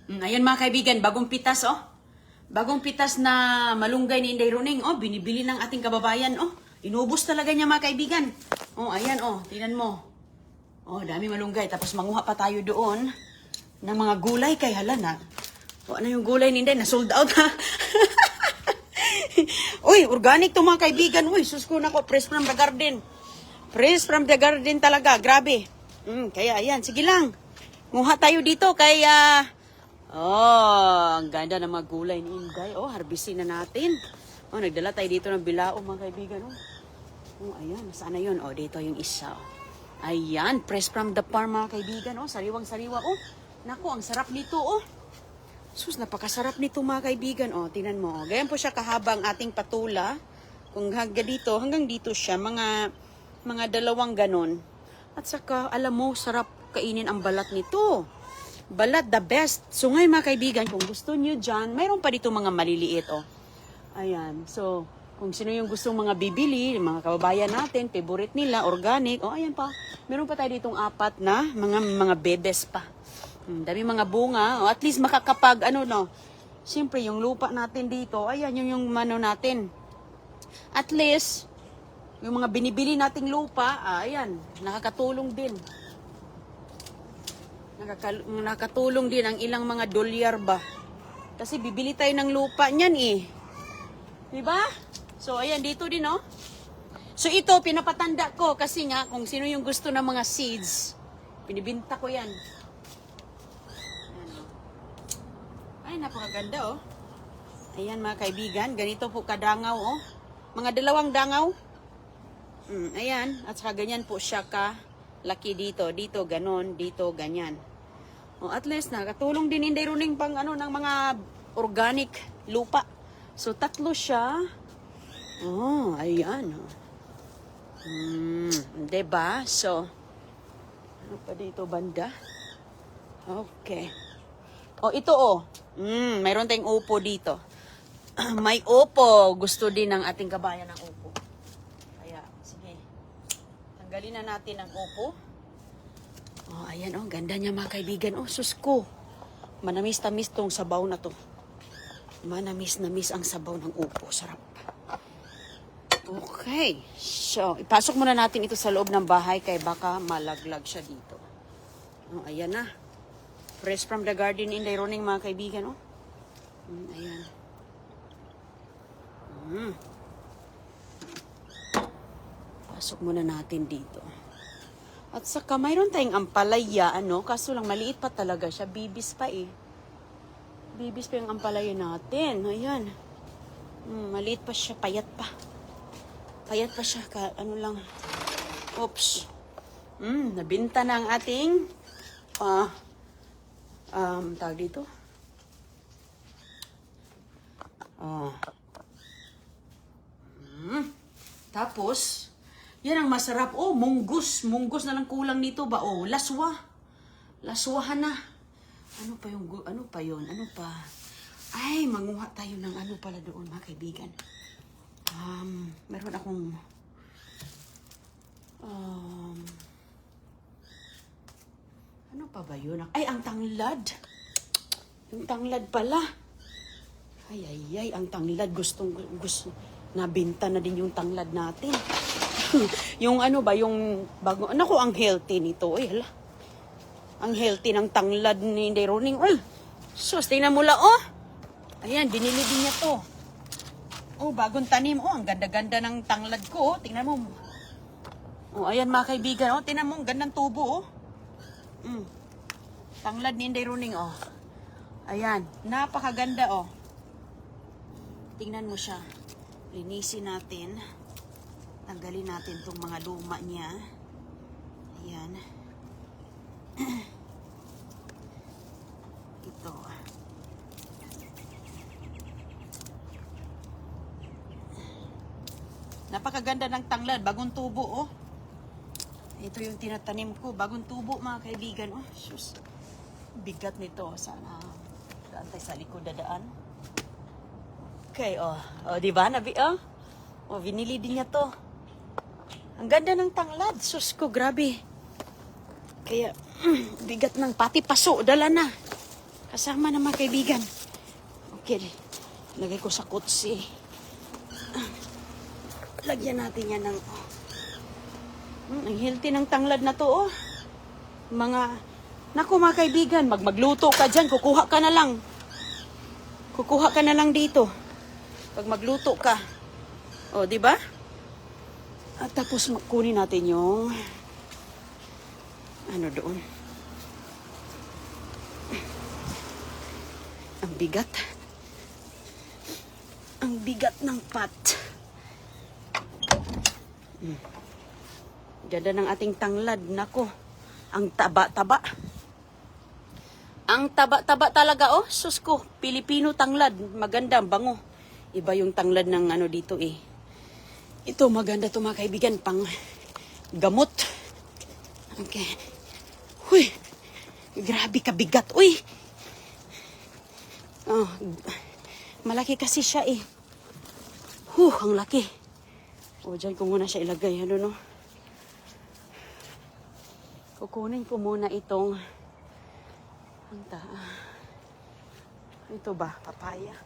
Ayan mga kaibigan, bagong pitas oh. Bagong pitas na malunggay ni Inday Runing. Oh, binibili ng ating kababayan. Oh, inubos talaga niya mga kaibigan. Oh, ayan oh, tingnan mo. Oh, dami malunggay. Tapos manguha pa tayo doon ng mga gulay kay hala na. O, ano yung gulay ni Inday? Na sold out ha. Uy, organic to mga kaibigan. Uy, sus ko na ko. Fresh from the garden. Fresh from the garden talaga. Grabe. Kaya ayan, sige lang. Nguha tayo dito kaya... Oh, ang ganda ng mga gulay ni Inday. Oh, harbisin na natin. Oh, nagdala tayo dito ng bilao, mga kaibigan. Oh, ayan. Saan na yun? Oh, dito yung isa. Ayan, fresh from the farm, mga kaibigan. Oh, sariwang-sariwa. Oh, naku, ang sarap nito. Oh, sus, napakasarap nito, mga kaibigan. Oh, tingnan mo. Oh, ganyan po siya kahaba ang ating patula. Kung hanggang dito siya, mga dalawang ganon. At saka, alam mo, sarap kainin ang balat nito. Balat, the best. So ngayon mga kaibigan, kung gusto nyo dyan, mayroon pa dito mga maliliit, oh. Ayan. So, kung sino yung gustong mga bibili, mga kababayan natin, favorite nila, organic, oh, ayan pa. Meron pa tayo ditong apat na mga bebes pa. Dami mga bunga. Oh, at least makakapag, siyempre yung lupa natin dito, ayan, yung mano natin. At least, yung mga binibili nating lupa, ayan, nakakatulong din. Nakatulong din ang ilang mga dolyar ba. Kasi bibili tayo ng lupa niyan eh. Diba? So, ayan, dito din, oh. So, ito, pinapatanda ko kasi nga, kung sino yung gusto ng mga seeds, binibinta ko yan. Ayan, oh. Ay, napakaganda, oh. Ayan, mga kaibigan, ganito po kadangaw, oh. Mga dalawang dangaw. Ayan, at saka ganyan po siya ka laki dito. Dito, ganon. Dito, ganyan. O, at least, nakatulong din Inday Runing pang ng mga organic lupa. So, tatlo siya. Oh, ayan. Diba? So, ano pa dito banda? Okay. O, ito oh. Mayroon tayong upo dito. May upo. Gusto din ng ating kabayan ng upo. Kaya, sige. Tanggalin na natin ang upo. Oh, ayan oh, ganda niya mga kaibigan. Oh, sus ko. Manamis-tamis tong sabaw na to. Manamis-namis ang sabaw ng upo. Sarap. Okay. So, ipasok muna natin ito sa loob ng bahay kaya baka malaglag siya dito. Oh, ayan na. Fresh from the garden Inday Runing mga kaibigan, oh. Ayan. Pasok muna natin dito. At saka mayroon tayong ampalaya, kaso lang maliit pa talaga siya. Bibis pa eh. Bibis pa yung ampalaya natin. Ayan. Maliit pa siya, payat pa. Payat pa siya, lang. Oops. Nabinta na ang ating, tawag dito. Tapos, yan ang masarap. Oh, munggus. Munggus na lang kulang nito ba? Oh, laswa. Laswahan na. Ano pa yun? Ano pa? Ay, manguha tayo ng pala doon, mga kaibigan. Meron akong... ano pa ba yun? Ay, ang tanglad. Yung tanglad pala. Ay, ang tanglad. Gusto. Nabinta na din yung tanglad natin. Yung yung bago, ang healthy nito. Ay, hala. Ang healthy ng tanglad ni Inday Runing. Ay, sus, tingnan mo la, oh. Ayan, binili din niya to. Oh, bagong tanim. Oh, ang ganda-ganda ng tanglad ko, oh. Tingnan mo. Oh, ayan mga kaibigan, oh. Tingnan mo, ang gandang tubo, oh. Tanglad ni Inday Runing, oh. Ayan, napakaganda, oh. Tingnan mo siya. Linisin natin. Tanggalin natin itong mga luma niya. Ayan. Ito. Napakaganda ng tanglad. Bagong tubo, oh. Ito yung tinatanim ko. Bagong tubo, mga kaibigan. Oh, sus. Bigat nito. Sana daan tayo sa likod dadaan. Okay, oh. Oh, diba? Oh, binili din niya to. Ang ganda ng tanglad. Sus ko, grabe. Kaya, bigat ng pati paso. Dala na. Kasama na mga kaibigan. Okay, lagay ko sa kutsi. Lagyan natin yan ng... ang healthy ng tanglad na to, oh. Naku mga kaibigan, magluto ka dyan, kukuha ka na lang. Kukuha ka na lang dito. Pag magluto ka. O, di ba? At tapos kunin natin yung... ano doon. Ang bigat. Ang bigat ng pot. Ganda ng ating tanglad. Nako. Ang taba-taba. Ang taba-taba talaga, oh. Sus ko. Pilipino tanglad. Maganda, bango. Iba yung tanglad ng ano dito, eh. Ito, maganda to mga kaibigan. Pang gamot. Okay. Huy. Grabe kabigat. Uy. Oh. Malaki kasi siya, eh. Ang laki. O, dyan ko muna siya ilagay. Ano, no? Kukunin ko muna itong ito ba? Papaya.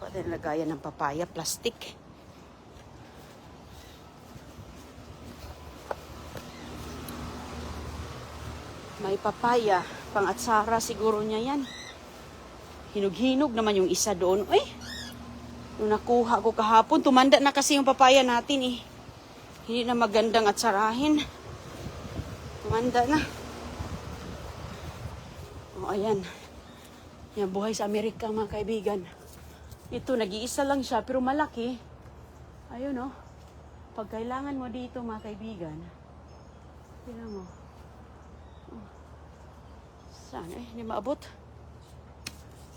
Pwede lagayan ng papaya. Plastic. May papaya. Pang-atsara siguro niya yan. Hinog-hinog naman yung isa doon. Uy! Nung nakuha ko kahapon, tumanda na kasi yung papaya natin, eh. Hindi na magandang atsarahin. Tumanda na. O, ayan. Yan, buhay sa Amerika, mga kaibigan. Ito, nag-iisa lang siya, pero malaki. Ayun, oh. Pag kailangan mo dito, mga kaibigan, tingnan mo. Oh. Saan? Hindi maabot.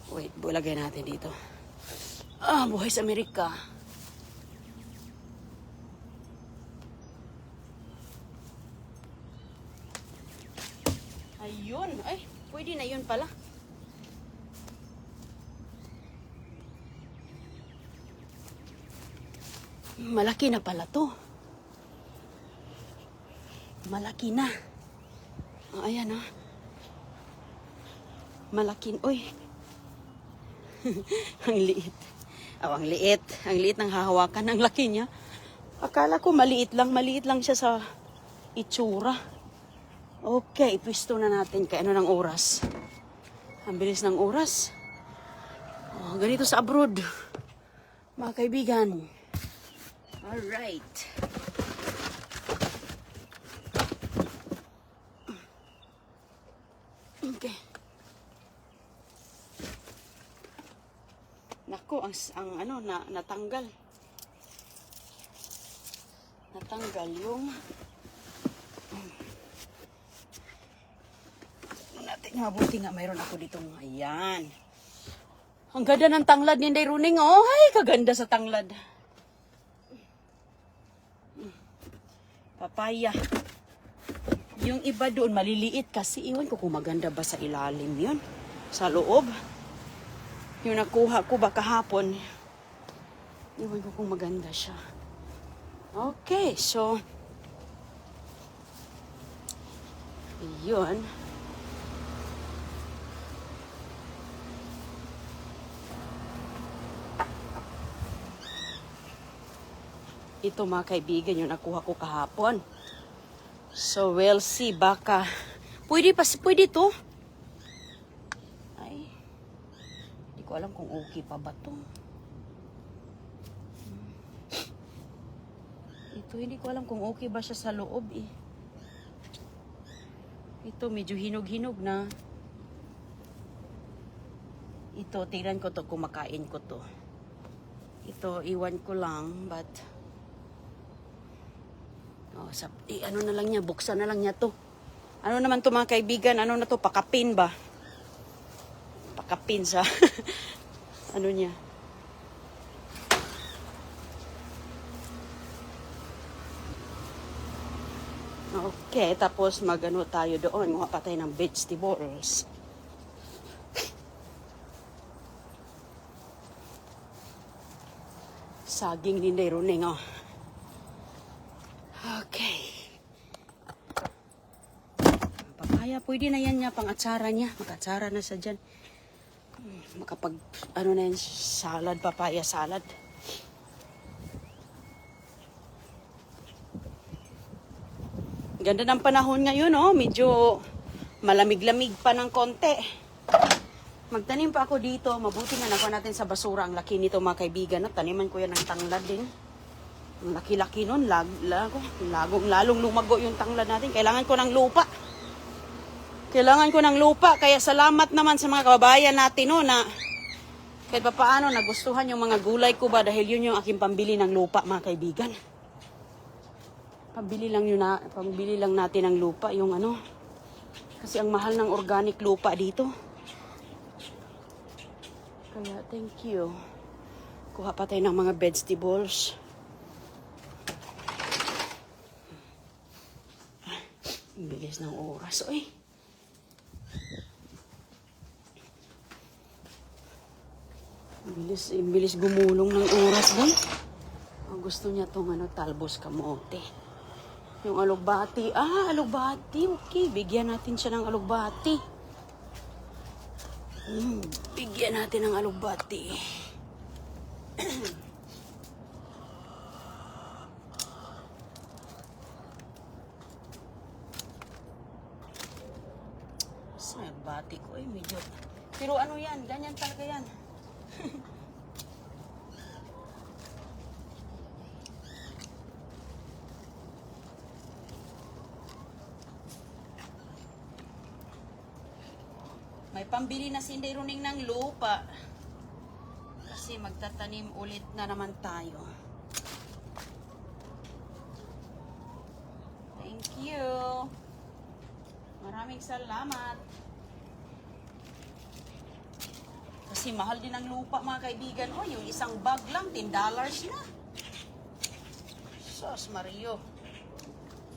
Wait, bulagay natin dito. Buhay sa Amerika. Ayun. Ay, pwede na yun pala. Malaki na pala to. Malaki na. Ayan, oh. Malaki. Uy. Ang liit. Ang liit. Ang liit ng hahawakan. Ang laki niya. Akala ko maliit lang siya sa itsura. Okay, pwisto na natin. Kaya ano ng oras? Ang bilis ng oras. Ganito sa abroad. Mga kaibigan. Alright. Okay. Nako, natanggal. Natanggal yung natin mabuti nga mayroon ako ditong ayan. Ang ganda ng tanglad ni Inday Runing, oh. Ay, kaganda sa tanglad. Papaya. Yung iba doon maliliit kasi iwan ko kung maganda ba sa ilalim yun. Sa loob. Yung nakuha ko ba kahapon, iwan ko kung maganda siya. Okay, so, yun. Ito mga kaibigan, yung nakuha ko kahapon. So, we'll see, baka, pwede to. Hindi ko alam kung okay pa ba to. Ito, hindi ko alam kung okay ba siya sa loob, eh. Ito, medyo hinog-hinog na. Ito, tingnan ko to, kumakain ko to. Ito, iwan ko lang, but... ano na lang niya, buksan na lang niya to. Ano naman to mga kaibigan, ano na to, pakapin ba? Pakapin sa, ano niya. Okay, tapos magano tayo doon, mga patay ng vegetables. Saging ni Inday Runing, oh. Okay. Kaya pwede na yan niya, pang-atsara niya. Mag-atsara na sa dyan. Makapag, ano na yan, salad, papaya salad. Ganda ng panahon ngayon, oh. Medyo malamig-lamig pa ng konti. Magtanim pa ako dito. Mabuti na nakuha natin sa basura. Ang laki nito mga kaibigan. No? Taniman ko yan ng tanglad din. Ang laki-laki nun. Lalong lumago yung tanglad natin. Kailangan ko ng lupa. Kaya salamat naman sa mga kababayan natin no, na kahit pa paano nagustuhan yung mga gulay ko ba dahil yun yung aking pambili ng lupa mga kaibigan. Pambili lang natin ng lupa yung ano. Kasi ang mahal ng organic lupa dito. Kaya thank you. Kuha pa tayo ng mga vegetables. Ang bilis ng oras. Uy. Bilis gumulong ng oras din. Ang gusto niya tong ano, talbos kamote. Yung alugbati. Alugbati. Okay, bigyan natin siya ng alugbati. Bigyan natin ng alugbati. Sa alugbati ko medyo. Pero ano yan, ganyan talaga yan. May pambili na si Inday Runing ng lupa. Kasi magtatanim ulit na naman tayo. Thank you. Maraming salamat. Kasi mahal din ang lupa mga kaibigan. O, yung isang bag lang, $10 na. Sos Mario.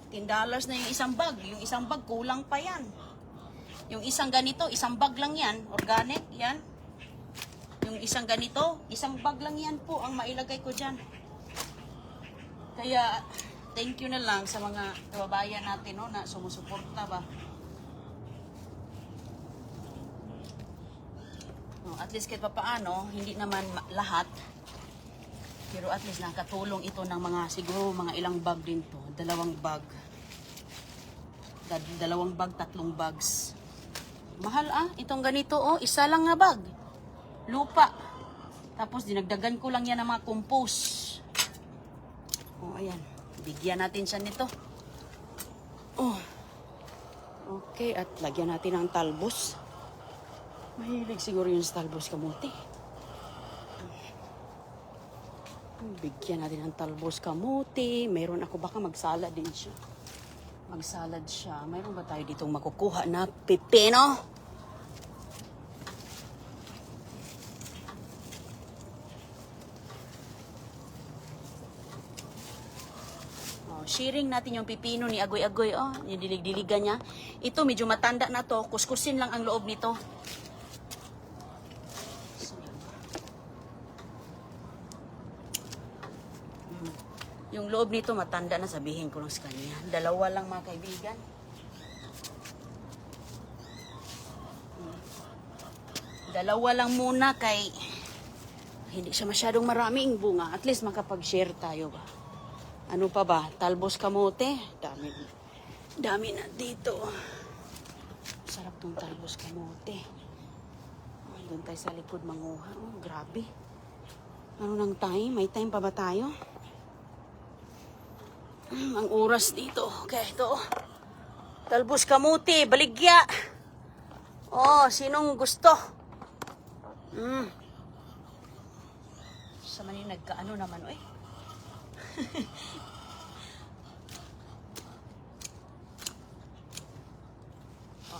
$10 na yung isang bag. Yung isang bag, kulang pa yan. Yung isang ganito, isang bag lang yan. Organic, yan. Yung isang ganito, isang bag lang yan po ang mailagay ko dyan. Kaya, thank you na lang sa mga kababayan natin no, na sumusuporta ba. No, at least kahit pa paano, hindi naman lahat. Pero at least nakatulong ito ng mga, siguro mga ilang bag din to. 2 bag. 2 bag, 3 bags. Mahal itong ganito isa lang nga bag. Lupa. Tapos dinagdagan ko lang yan ng mga compost. Ayan. Bigyan natin siya nito. Okay, at lagyan natin ng talbos. Mahilig siguro yung talbos kamote. Bigyan natin ng talbos kamote. Meron ako, baka magsalad din siya. Magsalad siya. Mayroon ba tayo ditong makukuha na pipino? Sharing natin yung pipino ni Agoy-Agoy. Yung dilig-diligan niya. Ito, medyo matanda na to. Kuskusin lang ang loob nito. Yung loob nito matanda na, sabihin ko lang sa kanya. 2 lang mga kaibigan. Dalawa lang muna kay hindi siya masyadong maraming bunga. At least makapag-share tayo ba. Ano pa ba? Talbos kamote. Dami na dito. Sarap tong talbos kamote. Doon tayo sa likod manguha. Grabe. Ano nang time? May time pa ba tayo? Ang oras dito. Okay, ito. Talbos kamote, baligya. Sinong gusto? Sa manin nagkaano naman,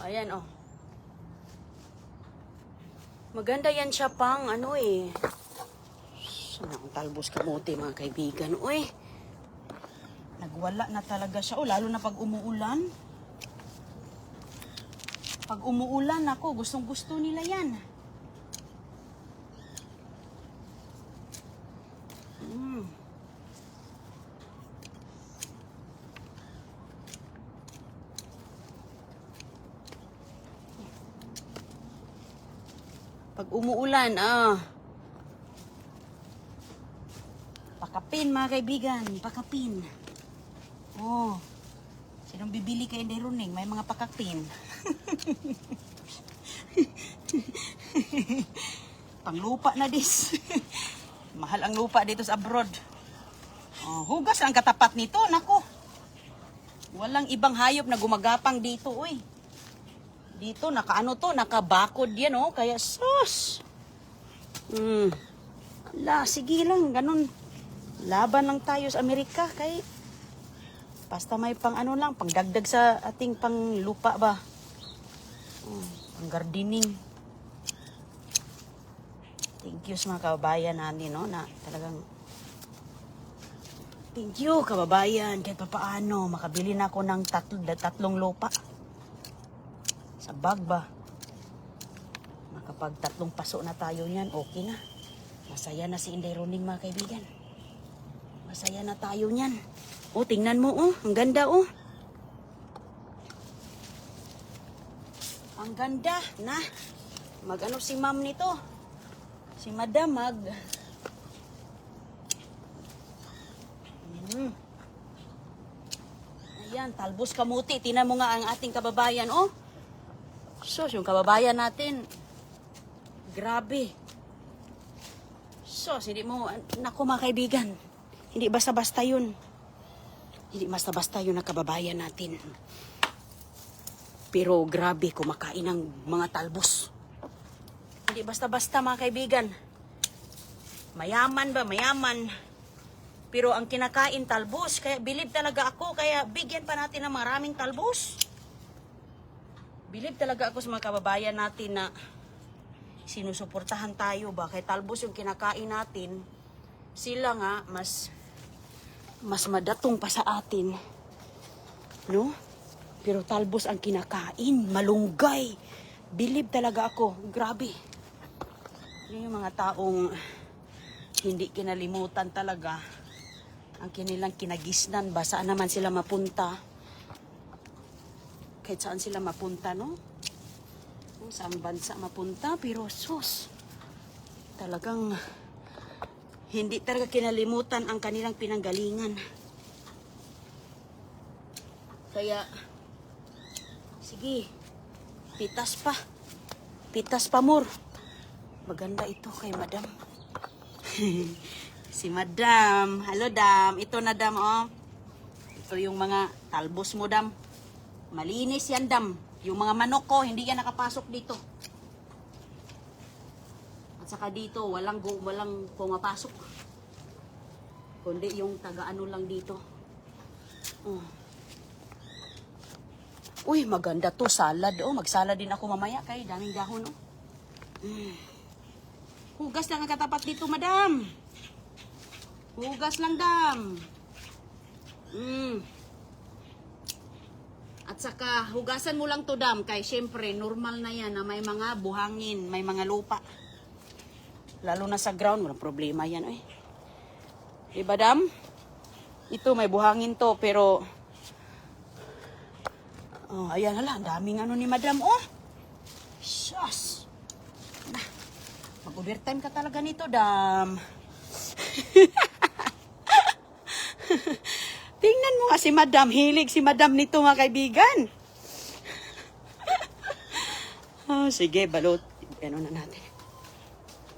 ayan, Maganda yan siya pang, Saan ang talbos kamote, mga kaibigan, Nagwala na talaga siya. Lalo na pag umuulan. Pag umuulan, ako, gustong-gusto nila yan. Pag umuulan, pakapin mga kaibigan, pakapin. Oh, sinong bibili kay Inday Runing? May mga pakapin. Panglupa na dis. Mahal ang lupa dito sa abroad. Oh, hugas ang katapat nito, nako. Walang ibang hayop na gumagapang dito, uy. Dito, nakabakod yan, oh. Kaya, sus. Sige lang, ganun. Laban lang tayo sa Amerika, kay basta may pangdagdag sa ating panglupa ba. Pang gardening. Thank you sa mga kababayan natin, no, na talagang thank you, kababayan. Kahit papaano, makabili na ako ng tatlong lupa. Sa bag ba? Makapag 3 paso na tayo niyan, okay na. Masaya na si Inday Runing, mga kaibigan. Masaya na tayo niyan. Oh, tingnan mo, oh. Ang ganda, oh. Ang ganda, na. Mag-ano si ma'am nito? Si madam, Ayan, talbos kamuti. Tingnan mo nga ang ating kababayan, oh. Sus, yung kababayan natin. Grabe. Sus, hindi mo, naku mga kaibigan. Hindi basta-basta yun. Hindi basta-basta yun ang kababayan natin. Pero grabe, kumakain ng mga talbos. Hindi basta-basta mga kaibigan. Mayaman ba? Mayaman. Pero ang kinakain talbos. Kaya bilib talaga ako. Kaya bigyan pa natin ng maraming talbos. Bilib talaga ako sa mga kababayan natin na sinusuportahan tayo ba. Kaya talbos yung kinakain natin. Sila nga mas madatong pa sa atin. No? Pero talbos ang kinakain. Malunggay. Bilib talaga ako. Grabe. Yung mga taong hindi kinalimutan talaga ang kanilang kinagisnan ba. Saan naman sila mapunta? Kahit saan sila mapunta, no? Saan bansa mapunta? Pero sus, talagang hindi talaga kinalimutan ang kanilang pinanggalingan. Kaya, sige, pitas pa. Pitas pa more. Maganda ito kay madam. Si madam. Hello, dam. Ito na, dam, oh. Ito yung mga talbos mo, dam. Malinis yan, dam. Yung mga manok ko, hindi yan nakapasok dito. At saka dito, walang pumapasok. Kundi yung taga-ano lang dito. Oh. Uy, maganda to, salad. Oh, magsalad din ako mamaya kay daming dahon, oh. Hugas lang ang katapat dito, madam. Hugas lang, dam. At saka, hugasan mo lang to, dam. Kay syempre, normal na yan na may mga buhangin, may mga lupa. Lalo na sa ground, walang problema yan, eh. Diba, dam? Ito, may buhangin to, pero oh, ayan, hala, ang daming ano ni madam, oh. Shush. Mag-overtime ka talaga nito, dam. Tingnan mo nga si madam. Hilig si madam nito, mga kaibigan. Oh, sige, balot. Ano na natin.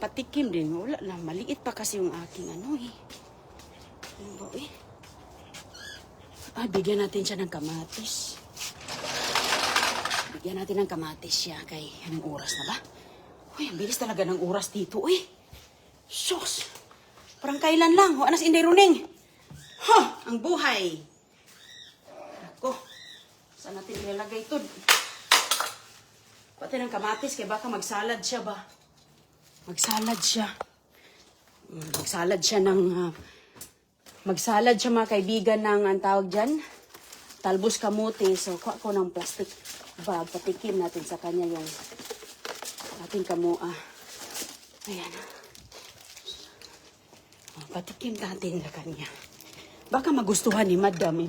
Patikim din. Wala lang. Maliit pa kasi yung aking ano, eh. Ano ba, eh? Bigyan natin siya ng kamatis. Bigyan natin ng kamatis siya. Kay, anong oras na ba? Uy, ang bilis talaga ng oras dito, uy. Sus! Parang kailan lang. Wala na si Inday Runing. Ang buhay. Ako. Saan natin ilalagay ito? Pati ng kamatis, kaya baka magsalad siya ba? Magsalad siya. Magsalad siya ng... magsalad siya, mga kaibigan, ng, ang tawag dyan, talbos kamote. So, kuha ko ng plastic bag. Patikim natin sa kanya yung ating kamua. Ayan. Patikim natin sa kanya. Baka magustuhan ni madam.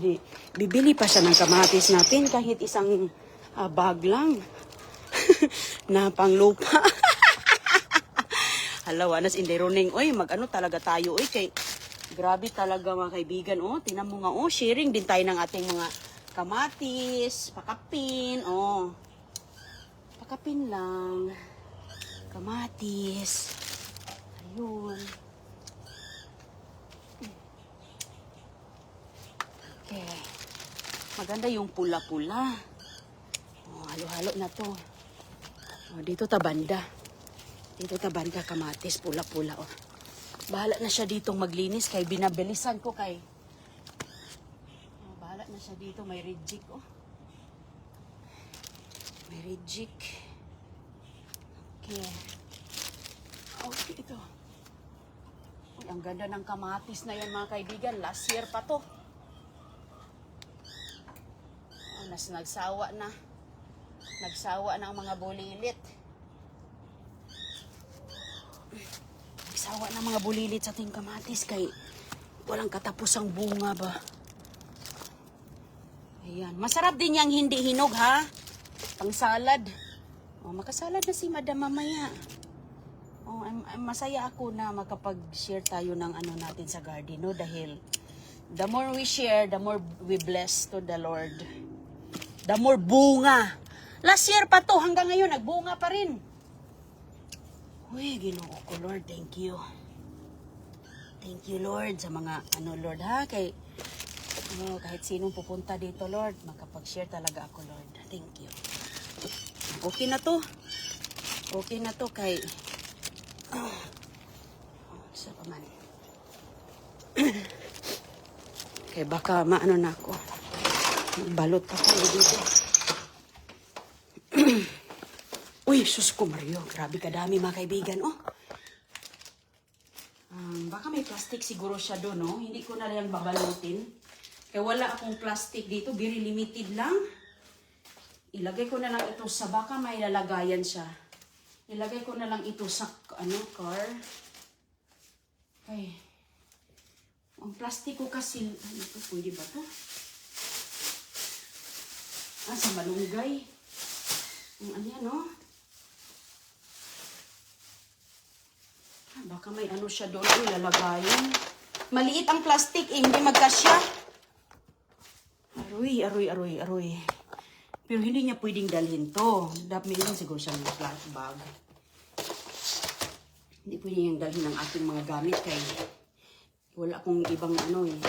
Bibili pa siya ng kamatis natin kahit isang bag lang na panglupa. Hala, wanas in running. Oy, mag-ano talaga tayo. Oy, kay grabe talaga mga kaibigan. Oh, tinan mo nga. Oh, sharing din tayo ng ating mga kamatis, pakapin. Oh, pakapin lang. Kamatis. Ayun. Okay. Maganda yung pula-pula. Oh, halo-halo na to. Oh, dito ta banda. Dito ta banda kamatis, pula-pula. Oh. Bahala na siya ditong maglinis kay binabilisan ko kay. Oh, bahala na siya dito. May rejik. Oh. May rejik. Okay. Okay, ito. Uy, ang ganda ng kamatis na yan mga kaibigan. Last year pa to. Oh, nagsawa na. Nagsawa na ang mga bulilit. Nagsawa na ang mga bulilit sa ating kamatis kay walang katapusang bunga ba. Ayan. Masarap din yang hindi hinog ha. Pang salad. Oh, makasalad na si Madam mamaya. Oh, masaya ako na makapag-share tayo ng ano natin sa garden, no? Dahil the more we share, the more we bless to the Lord. The more bunga. Last year pa to, hanggang ngayon, nagbunga pa rin. Uy, Ginoo ko, Lord, thank you. Thank you, Lord, sa mga, Lord, ha? Kahit sinong pupunta dito, Lord, makapag-share talaga ako, Lord. Thank you. Okay na to. Okay na to kay... Sa paman. Kaya baka maano na ako. Balot pa tayo dito. Uy, sus ko Mario. Grabe kadami mga kaibigan. Oh. Baka may plastic siguro siya doon, no? Hindi ko na lang babalutin. Kaya wala akong plastic dito. Very limited lang. Ilagay ko na lang ito sa baka may lalagayan siya. Ilagay ko na lang ito sa car. Ay. Ang plastic ko kasi, ito, pwede ba to? Sa malunggay. Ano yan, no? Baka may ano siya doon, lalagayan. Maliit ang plastic, hindi magkasya. Aroy. Pero hindi niya pwedeng dalhin to. Dapat meron siguro siyang plastic bag. Hindi pwede niyang dalhin ang ating mga gamit kay wala akong ibang ano eh.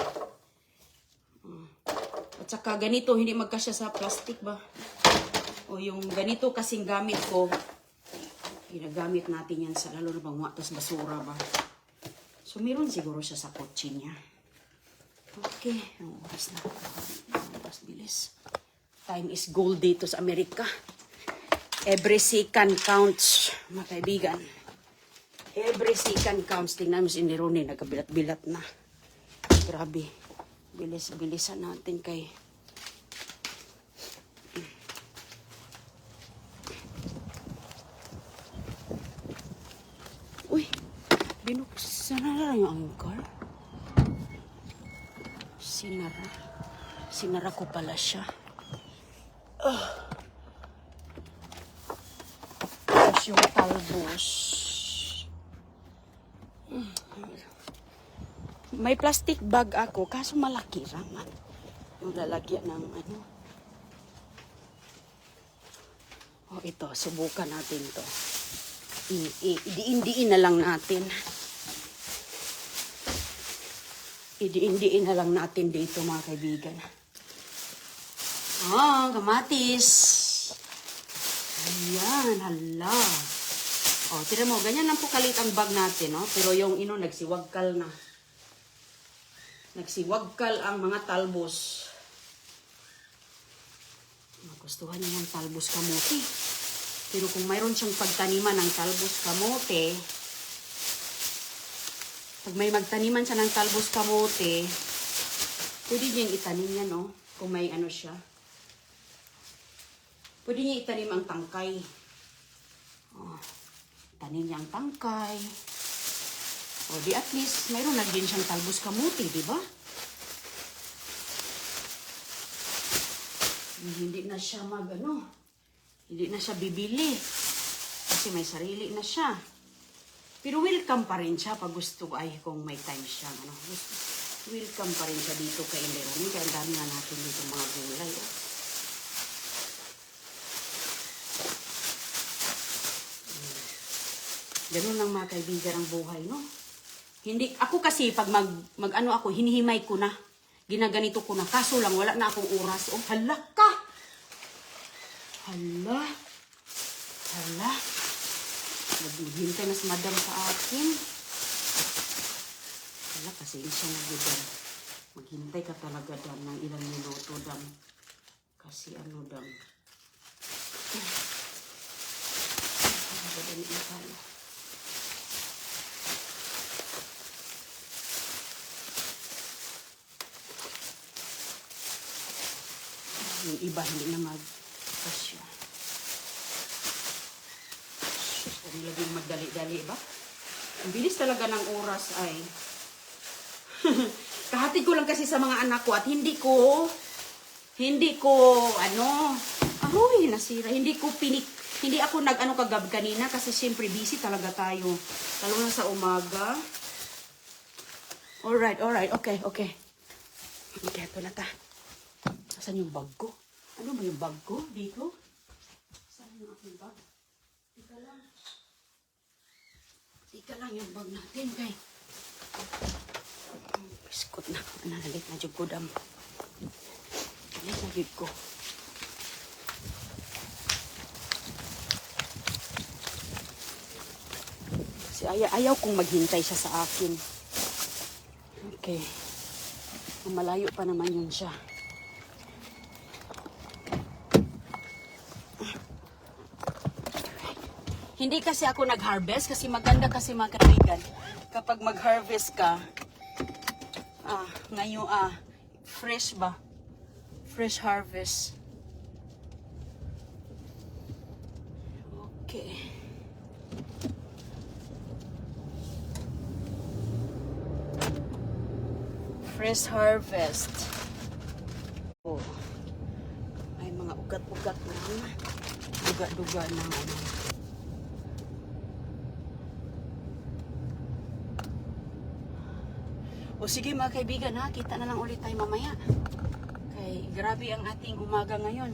At saka ganito, hindi magkasya sa plastic ba? O yung ganito kasing gamit ko, ginagamit natin yan sa lalo na bang watas basura ba? So meron siguro siya sa kotse niya. Okay, ang oras na. Oras bilis. Time is gold dito sa Amerika. Every second counts, mga kaibigan. Every second counts. Tingnan mo si Nerone, nagkabilat-bilat na. Grabe. Bilis-bilisan natin kay... Uy, binuksan na yung angkar. Sinara ko pala siya. Tapos yung talbos. May plastic bag ako, kaso malaki raman. Yung lalagyan ng ano. Oh, ito, subukan natin to. Idiin na lang natin. Idiin na lang natin dito mga kaibigan. Oh, kamatis. Ayan, hala. Oh, tira mo, ganyan lang po kalit ang bag natin, no? Pero yung nagsiwagkal na. Nagsiwagkal ang mga talbos. Magustuhan niya yung talbos kamote. Pero kung mayroon siyang pagtaniman ng talbos kamote, pag may magtaniman siya ng talbos kamote, pwede niyang itanim yan, no? Kung may ano siya. Pwede niya itanim ang tangkay. Oh, tanim niya ang tangkay. O di at least, mayroon na din siyang talbos kamuti, di ba? Hindi na siya hindi na siya bibili. Kasi may sarili na siya. Pero welcome pa rin siya pag gusto ay kung may time siya. Ano, welcome pa rin siya dito kay Inderoni. Kaya ang dami nga natin dito mga gulay. Oh. Ganun lang mga kaibigan ang buhay, no? Hindi, ako kasi pag mag-ano ako, hinihimay ko na. Ginaganito ko na. Kaso lang, wala na akong oras. Oh, hala ka! Hala. Hala. Naghihintay na si madam sa akin. Hala, kasi siya nag-dam. Maghintay ka talaga, dam, ng ilang minuto, dam. Kasi ano, dam. Madali na tayo. Yung iba hindi na mag-kasya. Kung laging magdali-dali ba? Ang bilis talaga ng oras ay. Kahatid ko lang kasi sa mga anak ko at hindi ko, ahoy, nasira. Hindi ako nag-ano kagab kanina kasi siyempre busy talaga tayo. Lalo na sa umaga. Alright, okay. Okay, ito na ta. Saan yung bag ko? Ano ba yung bag ko? Dito? Saan yung aking bag? Tika lang yung bag natin, kay. Biskot na. Nalit na dyan ko, dam. Nalit na dyan ko. Kasi ayaw kong maghintay siya sa akin. Okay. Malayo pa naman yun siya. Hindi kasi ako nag-harvest kasi maganda kasi mga kaibigan. Kapag mag-harvest ka, ngayon, fresh ba? Fresh harvest. Okay. Fresh harvest. Oh. Ay, mga ugat-ugat na. Duga-duga na ano. O sige mga kaibigan ha, kita na lang ulit tayo mamaya. Kay grabe ang ating umaga ngayon.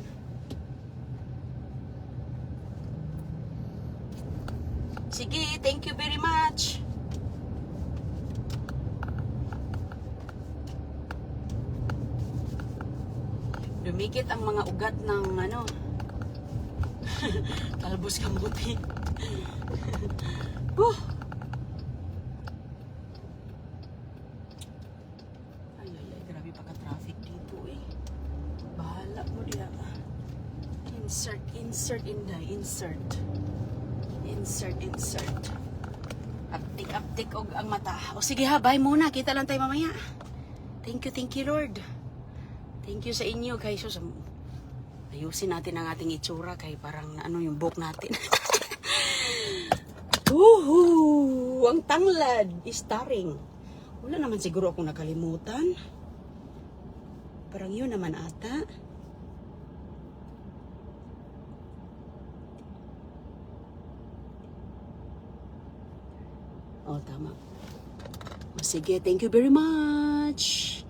Sige, thank you very much. Dumikit ang mga ugat ng ano. Talbos kamuti. Insert. Aptik og ang mata. O sige ha, bye muna. Kita lang tayo mamaya. Thank you Lord. Thank you sa inyo kay sus. Ayusin natin ang ating itsura kay parang ano yung buhok natin. Ang tanglad is taring. Wala naman siguro akong nakalimutan. Parang yun naman ata. Oh, tama. O, sige, thank you very much.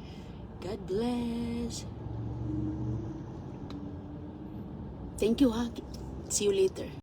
God bless. Thank you, ha. See you later.